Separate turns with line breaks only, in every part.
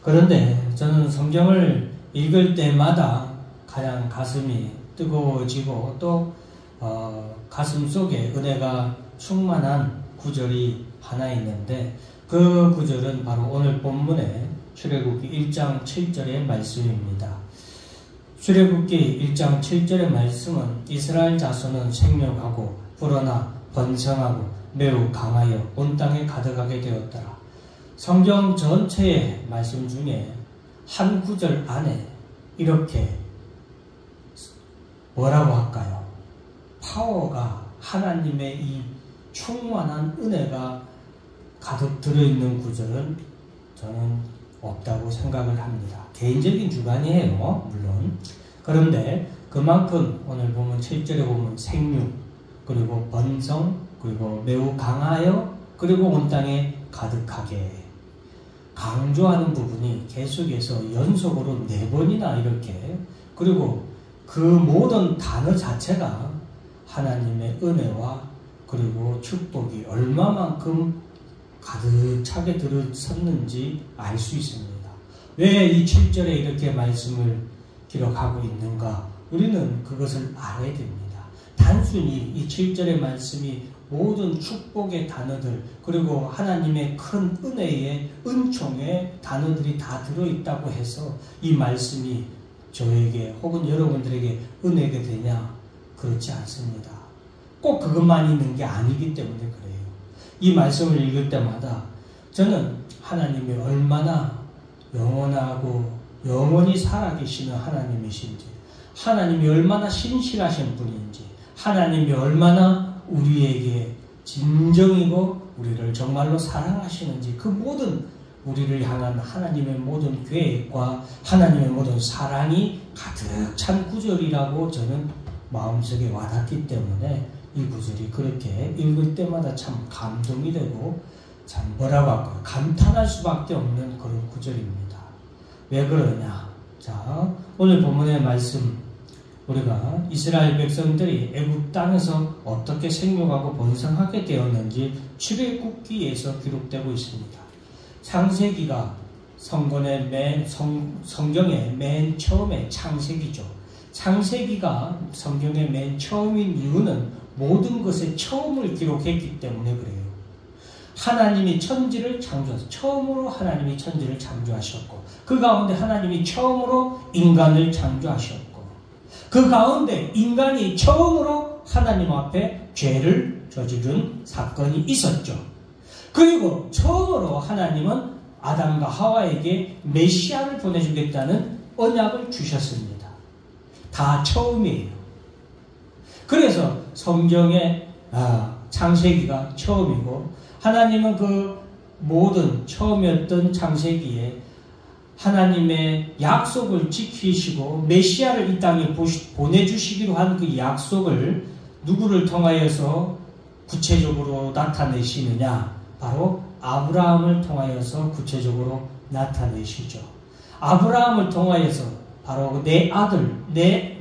그런데 저는 성경을 읽을 때마다 가장 가슴이 뜨거워지고 또 가슴 속에 은혜가 충만한 구절이 하나 있는데, 그 구절은 바로 오늘 본문의 출애굽기 1장 7절의 말씀입니다. 출애굽기 1장 7절의 말씀은 이스라엘 자손은 생육하고 불어나 번성하고 매우 강하여 온 땅에 가득하게 되었더라. 성경 전체의 말씀 중에 한 구절 안에 이렇게 뭐라고 할까요? 파워가, 하나님의 이 충만한 은혜가 가득 들어있는 구절은 저는 없다고 생각을 합니다. 개인적인 주관이에요, 물론. 그런데 그만큼 오늘 보면 7절에 보면 생육, 그리고 번성, 그리고 매우 강하여, 그리고 온 땅에 가득하게 강조하는 부분이 계속해서 연속으로 4번이나 이렇게, 그리고 그 모든 단어 자체가 하나님의 은혜와 그리고 축복이 얼마만큼 가득 차게 들어섰는지 알 수 있습니다. 왜 이 7절에 이렇게 말씀을 기록하고 있는가? 우리는 그것을 알아야 됩니다. 단순히 이 7절의 말씀이 모든 축복의 단어들, 그리고 하나님의 큰 은혜의 은총의 단어들이 다 들어있다고 해서 이 말씀이 저에게 혹은 여러분들에게 은혜가 되냐? 그렇지 않습니다. 꼭 그것만 있는 게 아니기 때문에 그래요. 이 말씀을 읽을 때마다 저는 하나님이 얼마나 영원하고 영원히 살아계시는 하나님이신지, 하나님이 얼마나 신실하신 분인지, 하나님이 얼마나 우리에게 진정이고 우리를 정말로 사랑하시는지, 그 모든 우리를 향한 하나님의 모든 계획과 하나님의 모든 사랑이 가득 찬 구절이라고 저는 마음속에 와닿기 때문에 이 구절이 그렇게 읽을 때마다 참 감동이 되고 참 뭐라고 할까요? 감탄할 수밖에 없는 그런 구절입니다. 왜 그러냐? 자, 오늘 본문의 말씀, 우리가 이스라엘 백성들이 애굽 땅에서 어떻게 생육하고 번성하게 되었는지 출애굽기에서 기록되고 있습니다. 창세기가 성경의 맨 처음에 창세기죠. 창세기가 성경의 맨 처음인 이유는 모든 것의 처음을 기록했기 때문에 그래요. 하나님이 천지를 창조하셨고, 처음으로 하나님이 천지를 창조하셨고, 그 가운데 하나님이 처음으로 인간을 창조하셨고, 그 가운데 인간이 처음으로 하나님 앞에 죄를 저지른 사건이 있었죠. 그리고 처음으로 하나님은 아담과 하와에게 메시아를 보내주겠다는 언약을 주셨습니다. 다 처음이에요. 그래서 성경의 창세기가 처음이고, 하나님은 그 모든 처음이었던 창세기에 하나님의 약속을 지키시고 메시아를 이 땅에 보내주시기로 한 그 약속을 누구를 통하여서 구체적으로 나타내시느냐? 바로 아브라함을 통하여서 구체적으로 나타내시죠. 아브라함을 통하여서 바로 내 아들,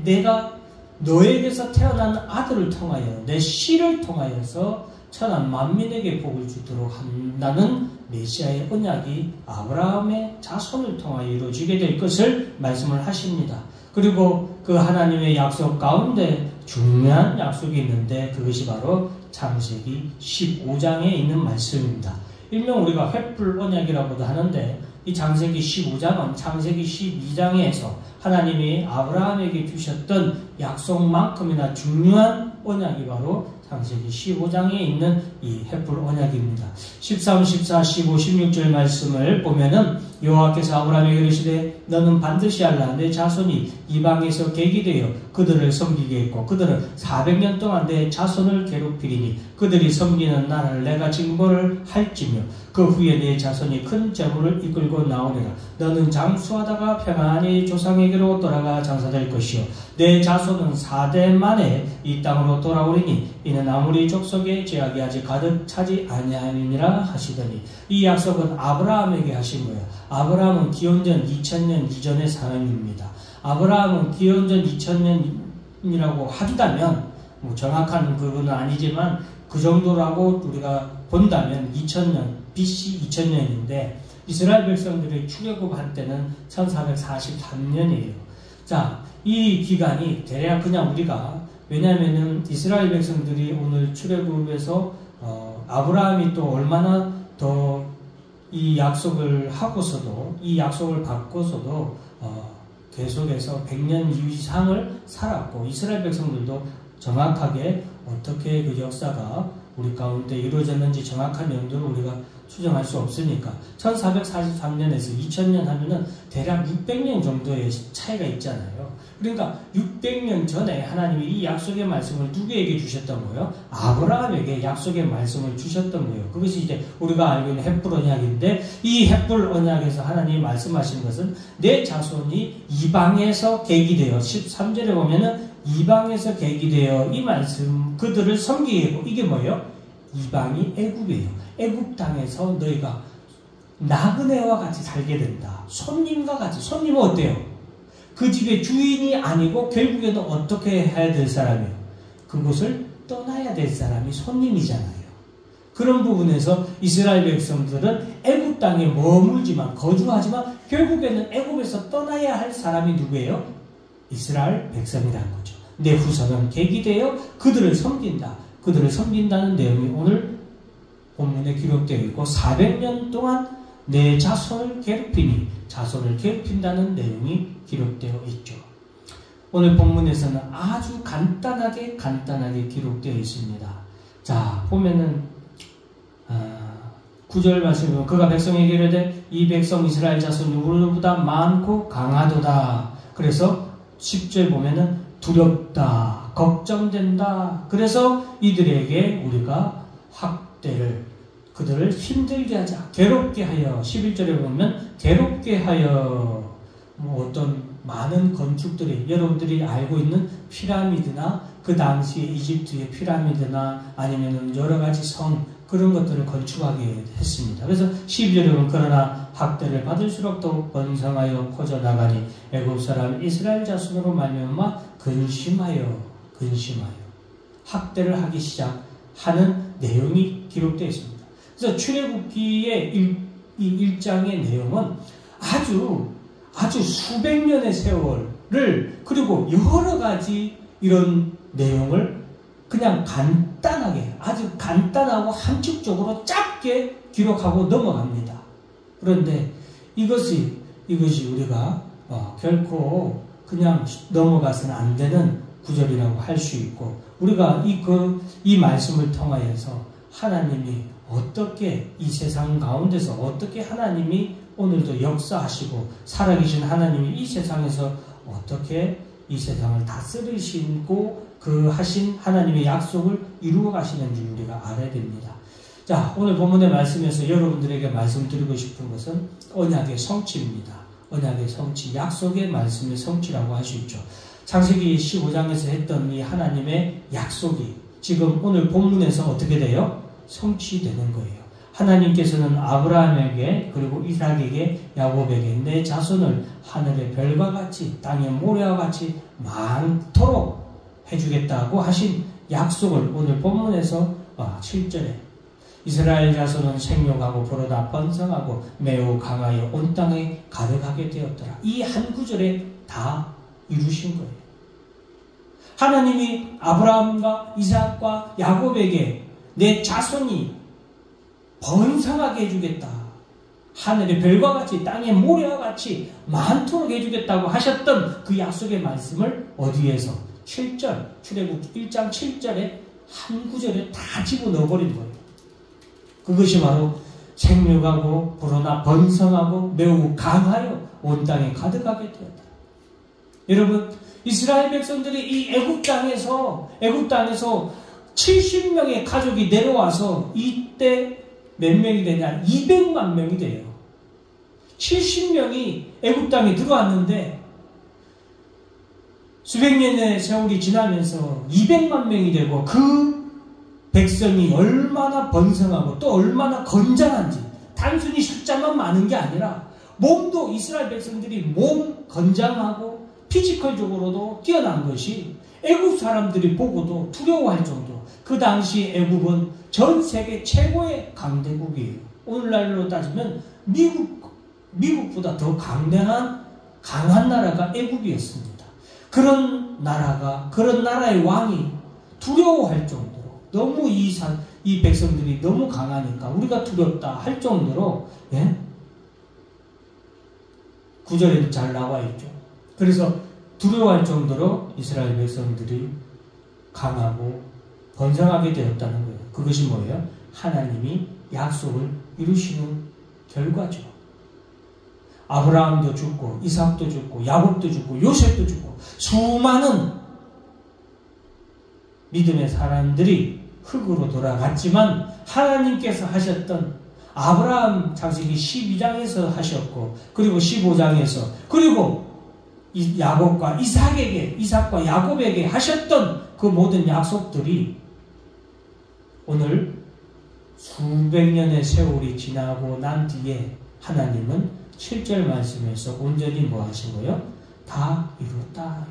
내가 너에게서 태어난 아들을 통하여, 내 씨를 통하여서 천한 만민에게 복을 주도록 한다는 메시아의 언약이 아브라함의 자손을 통하여 이루어지게 될 것을 말씀을 하십니다. 그리고 그 하나님의 약속 가운데 중요한 약속이 있는데 그것이 바로 창세기 15장에 있는 말씀입니다. 일명 우리가 횃불 언약이라고도 하는데, 이 창세기 15장은 창세기 12장에서 하나님이 아브라함에게 주셨던 약속만큼이나 중요한 언약이 바로 창세기 15장에 있는 이 횃불 언약입니다. 13, 14, 15, 16절 말씀을 보면은 여호와께서 아브라함에게 이르시되 너는 반드시 알라. 내 자손이 이방에서 객이 되어 그들을 섬기겠고 그들은 400년 동안 내 자손을 괴롭히리니 그들이 섬기는 나라를 내가 징벌을 할지며 그 후에 내 자손이 큰 재물을 이끌고 나오리라. 너는 장수하다가 평안히 조상에게로 돌아가 장사될 것이요 내 자손은 4대 만에 이 땅으로 돌아오리니 이는 아무리 족속의 죄악이 아직 가득 차지 아니하니라 하시더니, 이 약속은 아브라함에게 하신 거예요. 아브라함은 기원전 2000년 이전의 사람입니다. 아브라함은 기원전 2000년이라고 한다면 뭐 정확한 그건 아니지만 그 정도라고 우리가 본다면 2000년 BC 2000년인데 이스라엘 백성들이 출애굽한 때는 1443년이에요. 자, 이 기간이 대략 그냥 우리가, 왜냐하면은 이스라엘 백성들이 오늘 출애굽에서 아브라함이 또 얼마나 더 이 약속을 하고서도, 이 약속을 받고서도 계속해서 100년 이상을 살았고, 이스라엘 백성들도 정확하게 어떻게 그 역사가 우리 가운데 이루어졌는지 정확한 연도를 우리가 추정할 수 없으니까 1443년에서 2000년 하면은 대략 600년 정도의 차이가 있잖아요. 그러니까 600년 전에 하나님이 이 약속의 말씀을 누구에게 주셨던 거예요? 아브라함에게 약속의 말씀을 주셨던 거예요. 그것이 이제 우리가 알고 있는 헷불 언약인데, 이 헷불 언약에서 하나님이 말씀하신 것은 내 자손이 이방에서 계기되어, 13절에 보면은 이방에서 계기되어 이 말씀 그들을 섬기게 하고, 이게 뭐예요? 이방이 애굽이에요. 애굽 땅에서 너희가 나그네와 같이 살게 된다. 손님과 같이. 손님은 어때요? 그 집의 주인이 아니고 결국에는 어떻게 해야 될 사람이에요? 그곳을 떠나야 될 사람이 손님이잖아요. 그런 부분에서 이스라엘 백성들은 애굽 땅에 머물지만, 거주하지만 결국에는 애굽에서 떠나야 할 사람이 누구예요? 이스라엘 백성이라는 거죠. 내 후손은 계기되어 그들을 섬긴다. 그들을 섬긴다는 내용이 오늘 본문에 기록되어 있고, 400년 동안 내 자손을 괴롭히니, 자손을 괴롭힌다는 내용이 기록되어 있죠. 오늘 본문에서는 아주 간단하게 기록되어 있습니다. 자, 보면은 9절 말씀에 보면 그가 백성에게 이르되 이 백성 이스라엘 자손이 우리보다 많고 강하도다. 그래서 10절 보면은 두렵다, 걱정된다. 그래서 이들에게 우리가 학대를, 그들을 힘들게 하자, 괴롭게 하여, 11절에 보면 괴롭게 하여, 어떤 많은 건축들이, 여러분들이 알고 있는 피라미드나 그 당시 이집트의 피라미드나 아니면은 여러 가지 성, 그런 것들을 건축하게 했습니다. 그래서 12절에 보면 그러나 학대를 받을수록 더욱 번성하여 퍼져나가니 애굽 사람 이스라엘 자손으로 말미암아 근심하여 학대를 하기 시작하는 내용이 기록되어 있습니다. 그래서 출애굽기의 이 1장의 내용은 아주 수백 년의 세월을, 그리고 여러 가지 이런 내용을 그냥 간단하게, 아주 간단하고 함축적으로 짧게 기록하고 넘어갑니다. 그런데 이것이 우리가 결코 그냥 넘어가서는 안 되는 구절이라고 할 수 있고, 우리가 이 말씀을 통하여서 하나님이 어떻게 이 세상 가운데서 어떻게 하나님이 오늘도 역사하시고, 살아계신 하나님이 이 세상에서 어떻게 이 세상을 다스리시고 그 하신 하나님의 약속을 이루어 가시는지 우리가 알아야 됩니다. 자, 오늘 본문의 말씀에서 여러분들에게 말씀드리고 싶은 것은 언약의 성취입니다. 언약의 성취, 약속의 말씀의 성취라고 할 수 있죠. 창세기 15장에서 했던 이 하나님의 약속이 지금 오늘 본문에서 어떻게 돼요? 성취되는 거예요. 하나님께서는 아브라함에게, 그리고 이삭에게, 야곱에게 내 자손을 하늘의 별과 같이 땅의 모래와 같이 많도록 해주겠다고 하신 약속을 오늘 본문에서 7절에 이스라엘 자손은 생육하고 불어다 번성하고 매우 강하여 온 땅에 가득하게 되었더라. 이 한 구절에 다 이루신 거예요. 하나님이 아브라함과 이삭과 야곱에게 내 자손이 번성하게 해주겠다, 하늘의 별과 같이 땅의 모래와 같이 많도록 해주겠다고 하셨던 그 약속의 말씀을 어디에서? 7절, 출애굽 1장 7절에 한 구절에 다 집어넣어버린 거예요. 그것이 바로 생육하고 불어나 번성하고 매우 강하여 온 땅에 가득하게 되었다. 여러분, 이스라엘 백성들이 이 애굽 땅에서 70명의 가족이 내려와서 이때 몇 명이 되냐? 200만 명이 돼요. 70명이 애굽 땅에 들어왔는데 수백 년의 세월이 지나면서 200만 명이 되고, 그 백성이 얼마나 번성하고 또 얼마나 건장한지, 단순히 숫자만 많은 게 아니라 몸도, 이스라엘 백성들이 몸 건장하고 피지컬적으로도 뛰어난 것이 애굽 사람들이 보고도 두려워할 정도. 그 당시 애굽은 전 세계 최고의 강대국이에요. 오늘날로 따지면 미국보다 더 강한 나라가 애국이었습니다. 그런 나라의 왕이 두려워할 정도로 너무 이 백성들이 너무 강하니까 우리가 두렵다 할 정도로, 예? 구절에도 잘 나와 있죠. 그래서 두려워할 정도로 이스라엘 백성들이 강하고 번성하게 되었다는 거예요. 그것이 뭐예요? 하나님이 약속을 이루시는 결과죠. 아브라함도 죽고 이삭도 죽고 야곱도 죽고 요셉도 죽고 수많은 믿음의 사람들이 흙으로 돌아갔지만 하나님께서 하셨던 아브라함 창세기 12장에서 하셨고 그리고 15장에서 그리고 야곱과 이삭과 야곱에게 하셨던 그 모든 약속들이 오늘 수백 년의 세월이 지나고 난 뒤에 하나님은 7절 말씀에서 온전히 뭐 하신 거예요? 다 이뤘다.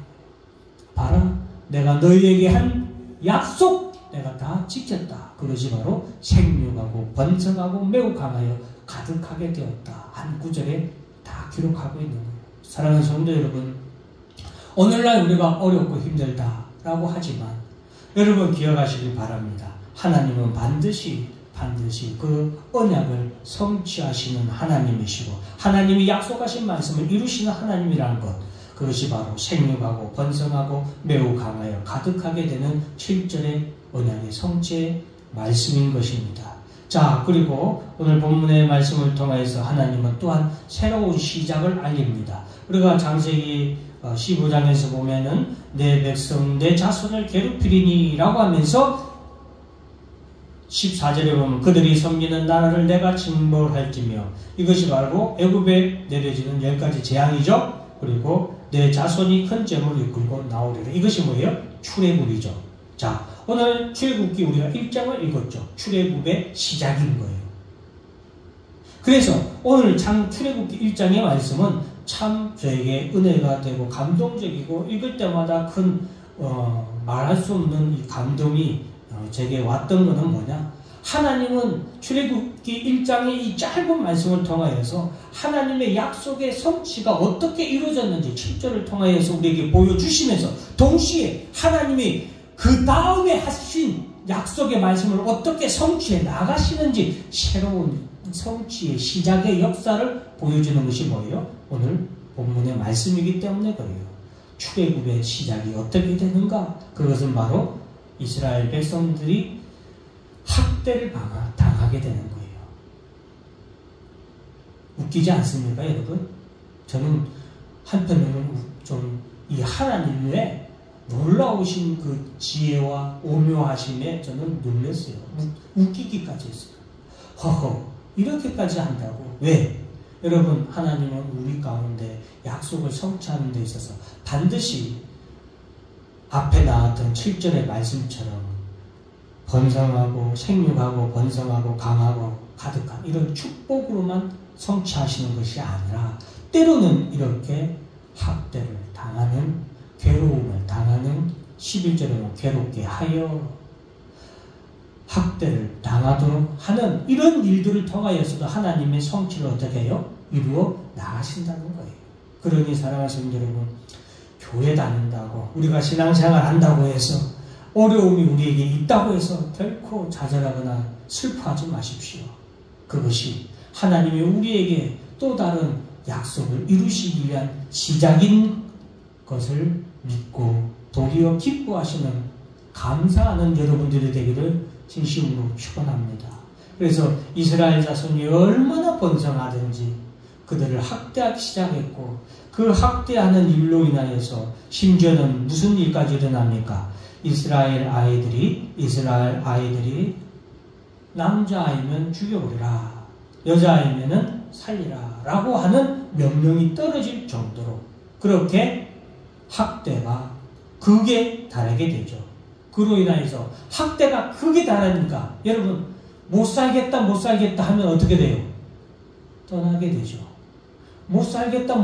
봐라, 내가 너희에게 한 약속 내가 다 지켰다. 그것이 바로 생육하고 번성하고 매우 강하여 가득하게 되었다. 한 구절에 다 기록하고 있는 거예요. 사랑하는 성도 여러분, 오늘날 우리가 어렵고 힘들다라고 하지만 여러분 기억하시길 바랍니다. 하나님은 반드시 그 언약을 성취하시는 하나님이시고 하나님이 약속하신 말씀을 이루시는 하나님이라는 것, 그것이 바로 생육하고 번성하고 매우 강하여 가득하게 되는 7절의 언약의 성취의 말씀인 것입니다. 자, 그리고 오늘 본문의 말씀을 통해서 하나님은 또한 새로운 시작을 알립니다. 우리가 창세기 15장에서 보면은 내 백성 내 자손을 괴롭히리니 라고 하면서 14절에 보면 그들이 섬기는 나라를 내가 징벌할지며, 이것이 바로 애굽에 내려지는 10가지 재앙이죠. 그리고 내 자손이 큰 재물을 이끌고 나오리라. 이것이 뭐예요? 출애굽이죠. 자, 오늘 출애굽기 우리가 1장을 읽었죠. 출애굽의 시작인 거예요. 그래서 오늘 출애굽기 1장의 말씀은 참 저에게 은혜가 되고 감동적이고 읽을 때마다 큰 말할 수 없는 이 감동이 제게 왔던 것은 뭐냐? 하나님은 출애굽기 1장의 이 짧은 말씀을 통하여서 하나님의 약속의 성취가 어떻게 이루어졌는지 7절을 통하여서 우리에게 보여주시면서 동시에 하나님이 그 다음에 하신 약속의 말씀을 어떻게 성취해 나가시는지 새로운 성취의 시작의 역사를 보여주는 것이 뭐예요? 오늘 본문의 말씀이기 때문에 그래요. 출애굽의 시작이 어떻게 되는가? 그것은 바로 이스라엘 백성들이 학대를 당하게 되는 거예요. 웃기지 않습니까, 여러분? 저는 한편으로는 좀 이 하나님의 놀라우신 그 지혜와 오묘하심에 저는 놀랐어요. 웃기기까지 했어요. 허허, 이렇게까지 한다고? 왜? 여러분, 하나님은 우리 가운데 약속을 성취하는 데 있어서 반드시 앞에 나왔던 7절의 말씀처럼 번성하고 생육하고 번성하고 강하고 가득한 이런 축복으로만 성취하시는 것이 아니라 때로는 이렇게 학대를 당하는, 괴로움을 당하는, 11절에는 괴롭게 하여 학대를 당하도록 하는 이런 일들을 통하여서도 하나님의 성취를 어떻게 해요? 이루어 나가신다는 거예요. 그러니 사랑하는 성도 여러분, 교회 다닌다고 우리가 신앙생활 한다고 해서 어려움이 우리에게 있다고 해서 결코 좌절하거나 슬퍼하지 마십시오. 그것이 하나님이 우리에게 또 다른 약속을 이루시기 위한 시작인 것을 믿고 도리어 기뻐하시는 감사하는 여러분들이 되기를 진심으로 축원합니다. 그래서 이스라엘 자손이 얼마나 번성하든지 그들을 학대하기 시작했고 그 학대하는 일로 인하여서 심지어는 무슨 일까지 일어납니까? 이스라엘 아이들이 남자아이면 죽여버리라, 여자아이면 살리라 라고 하는 명령이 떨어질 정도로 그렇게 학대가 극에 달하게 되죠. 그로 인하여서 학대가 극에 달하니까 여러분 못 살겠다 하면 어떻게 돼요? 떠나게 되죠. 못 살겠다.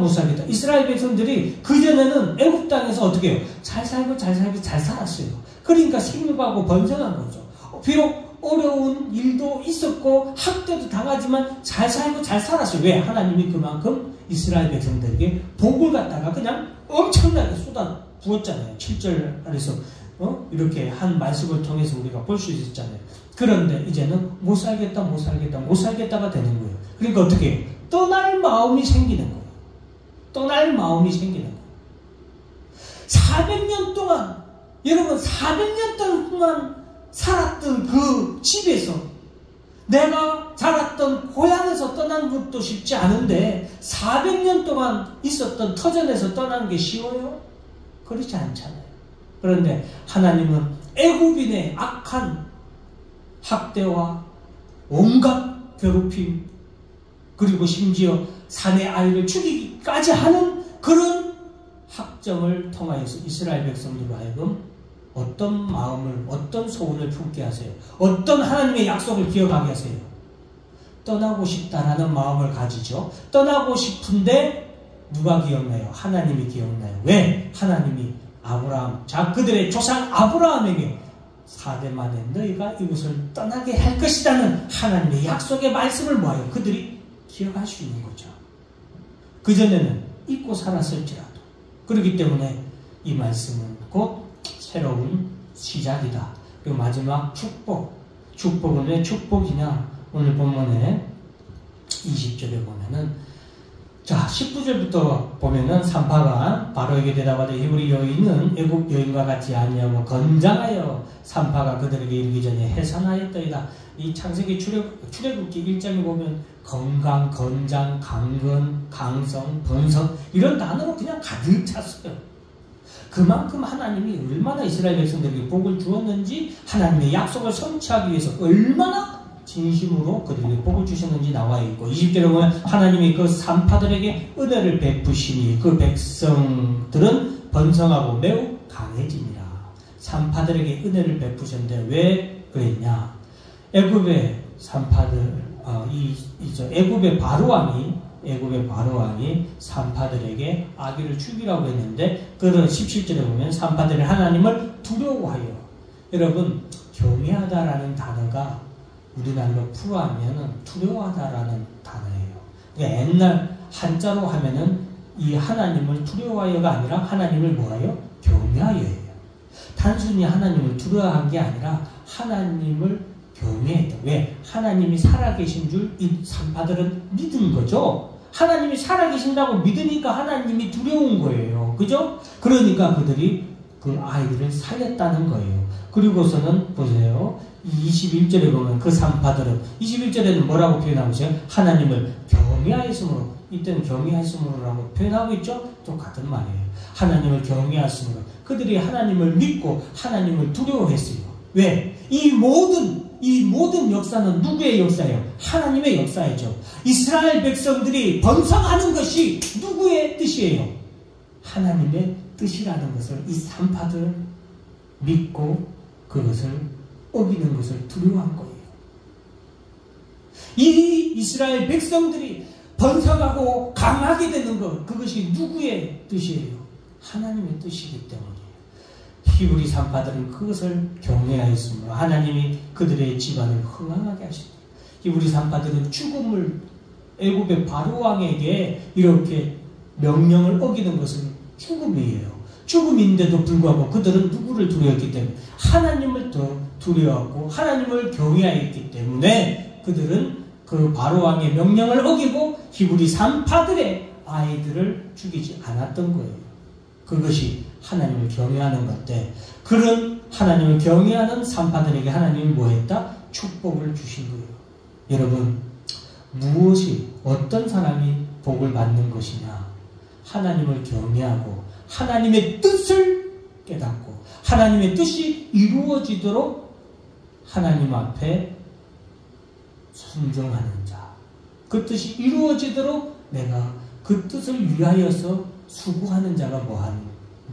이스라엘 백성들이 그전에는 애굽 땅에서 어떻게 해요? 잘 살았어요. 그러니까 생육하고 번성한 거죠. 비록 어려운 일도 있었고 학대도 당하지만 잘 살고 잘 살았어요. 왜? 하나님이 그만큼 이스라엘 백성들에게 복을 갖다가 그냥 엄청나게 쏟아 부었잖아요. 7절 안에서 이렇게 한 말씀을 통해서 우리가 볼 수 있었잖아요. 그런데 이제는 못 살겠다가 되는 거예요. 그러니까 어떻게 떠날 마음이 생기는 거예요. 떠날 마음이 생기는 거예요. 400년 동안 여러분 400년 동안 살았던 그 집에서 내가 자랐던 고향에서 떠나는 것도 쉽지 않은데 400년 동안 있었던 터전에서 떠나는 게 쉬워요? 그렇지 않잖아요. 그런데 하나님은 애굽인의 악한 학대와 온갖 괴롭힘 그리고 심지어 사내 아이를 죽이기까지 하는 그런 학정을 통하여서 이스라엘 백성들로 하여금 어떤 마음을 어떤 소원을 품게 하세요. 어떤 하나님의 약속을 기억하게 하세요. 떠나고 싶다라는 마음을 가지죠. 떠나고 싶은데 누가 기억나요? 하나님이 기억나요. 왜? 하나님이 아브라함, 그들의 조상 아브라함에게 4대 만에 너희가 이곳을 떠나게 할 것이라는 하나님의 약속의 말씀을 뭐예요? 그들이 기억할 수 있는 거죠. 그전에는 잊고 살았을지라도. 그렇기 때문에 이 말씀은 곧 새로운 시작이다. 그리고 마지막 축복. 축복은 왜 축복이냐? 오늘 본문에 20절에 보면은 자 19절부터 보면은 산파가 바로에게 대답하되 히브리 여인은 애국 여인과 같이 아니하고 건장하여 산파가 그들에게 이르기 전에 해산하였더이다. 이 창세기 출애굽기 1장에 보면 건강, 건장, 강건, 강성, 번성 이런 단어로 그냥 가득 찼어요. 그만큼 하나님이 얼마나 이스라엘 백성들에게 복을 주었는지 하나님의 약속을 성취하기 위해서 얼마나 진심으로 그들에게 복을 주셨는지 나와 있고 20절에 보면 하나님이 그 산파들에게 은혜를 베푸시니 그 백성들은 번성하고 매우 강해지니라. 산파들에게 은혜를 베푸셨는데 왜 그랬냐? 애굽의 산파들 애굽의 바로왕이 산파들에게 아기를 죽이라고 했는데 그런 17절에 보면 산파들이 하나님을 두려워하여 여러분 경외하다라는 단어가 우리나라로 풀어하면은 두려워하다라는 단어예요. 그러니까 옛날 한자로 하면은 이 하나님을 두려워하여가 아니라 하나님을 뭐하여? 경외하여예요. 단순히 하나님을 두려워한 게 아니라 하나님을 경외했다. 왜? 하나님이 살아계신 줄 이 산파들은 믿은 거죠. 하나님이 살아계신다고 믿으니까 하나님이 두려운 거예요. 그죠? 그러니까 그들이 그 아이들을 살렸다는 거예요. 그리고서는 보세요. 21절에 보면 그 산파들은 21절에는 뭐라고 표현하고 있어요? 하나님을 경외하였으므로 이때는 경외하였으므로라고 표현하고 있죠? 똑같은 말이에요. 하나님을 경외하였으므로 그들이 하나님을 믿고 하나님을 두려워했어요. 왜? 이 모든 역사는 누구의 역사예요? 하나님의 역사이죠. 이스라엘 백성들이 번성하는 것이 누구의 뜻이에요? 하나님의 뜻이라는 것을 이 산파들은 믿고 그것을 어기는 것을 두려워한 거예요. 이 이스라엘 백성들이 번성하고 강하게 되는 것, 그것이 누구의 뜻이에요? 하나님의 뜻이기 때문이에요. 히브리 산파들은 그것을 경외하였으므로 하나님이 그들의 집안을 흥황하게 하십니다. 히브리 산파들은 죽음을 애굽의 바로왕에게 이렇게 명령을 어기는 것은 죽음이에요. 죽음인데도 불구하고 그들은 누구를 두려워했기 때문에 하나님을 더 두려워하고 하나님을 경외하였기 때문에 그들은 그 바로왕의 명령을 어기고 히브리 산파들의 아이들을 죽이지 않았던 거예요. 그것이 하나님을 경외하는 건데 그런 하나님을 경외하는 산파들에게 하나님이 뭐했다? 축복을 주신 거예요. 여러분 무엇이 어떤 사람이 복을 받는 것이냐? 하나님을 경외하고 하나님의 뜻을 깨닫고 하나님의 뜻이 이루어지도록 하나님 앞에 순종하는 자. 그 뜻이 이루어지도록 내가 그 뜻을 위하여서 수고하는 자가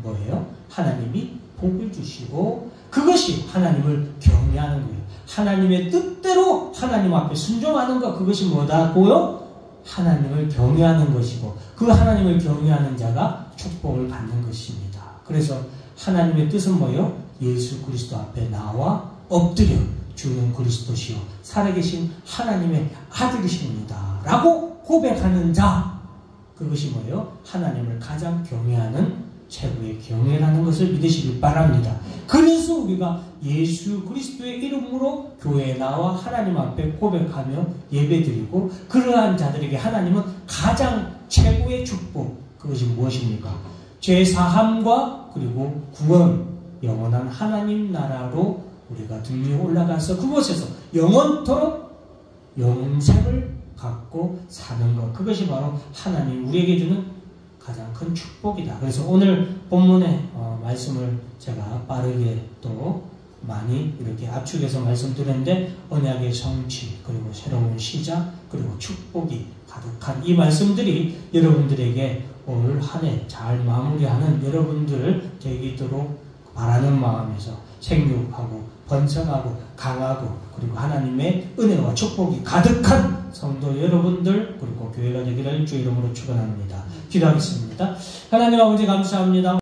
뭐예요? 하나님이 복을 주시고 그것이 하나님을 경외하는 거예요. 하나님의 뜻대로 하나님 앞에 순종하는 것, 그것이 뭐다고요? 하나님을 경외하는 것이고 그 하나님을 경외하는 자가 축복을 받는 것입니다. 그래서 하나님의 뜻은 뭐예요? 예수 그리스도 앞에 나와 엎드려 주는 그리스도시요 살아계신 하나님의 아들이십니다 라고 고백하는 자, 그것이 뭐예요? 하나님을 가장 경외하는 최고의 경외라는 것을 믿으시길 바랍니다. 그래서 우리가 예수 그리스도의 이름으로 교회에 나와 하나님 앞에 고백하며 예배드리고, 그러한 자들에게 하나님은 가장 최고의 축복, 그것이 무엇입니까? 죄사함과 그리고 구원, 영원한 하나님 나라로 우리가 등에 올라가서 그곳에서 영원토록 영생을 갖고 사는 것, 그것이 바로 하나님 우리에게 주는 가장 큰 축복이다. 그래서 오늘 본문의 말씀을 제가 빠르게 또 많이 이렇게 압축해서 말씀드렸는데, 언약의 성취, 그리고 새로운 시작, 그리고 축복이 가득한 이 말씀들이 여러분들에게 올 한 해 잘 마무리하는 여러분들 되도록 바라는 마음에서 생육하고 번성하고 강하고 그리고 하나님의 은혜와 축복이 가득한 성도 여러분들 그리고 교회가 되기를 주의 이름으로 축원합니다. 기도하겠습니다. 하나님 아버지 감사합니다.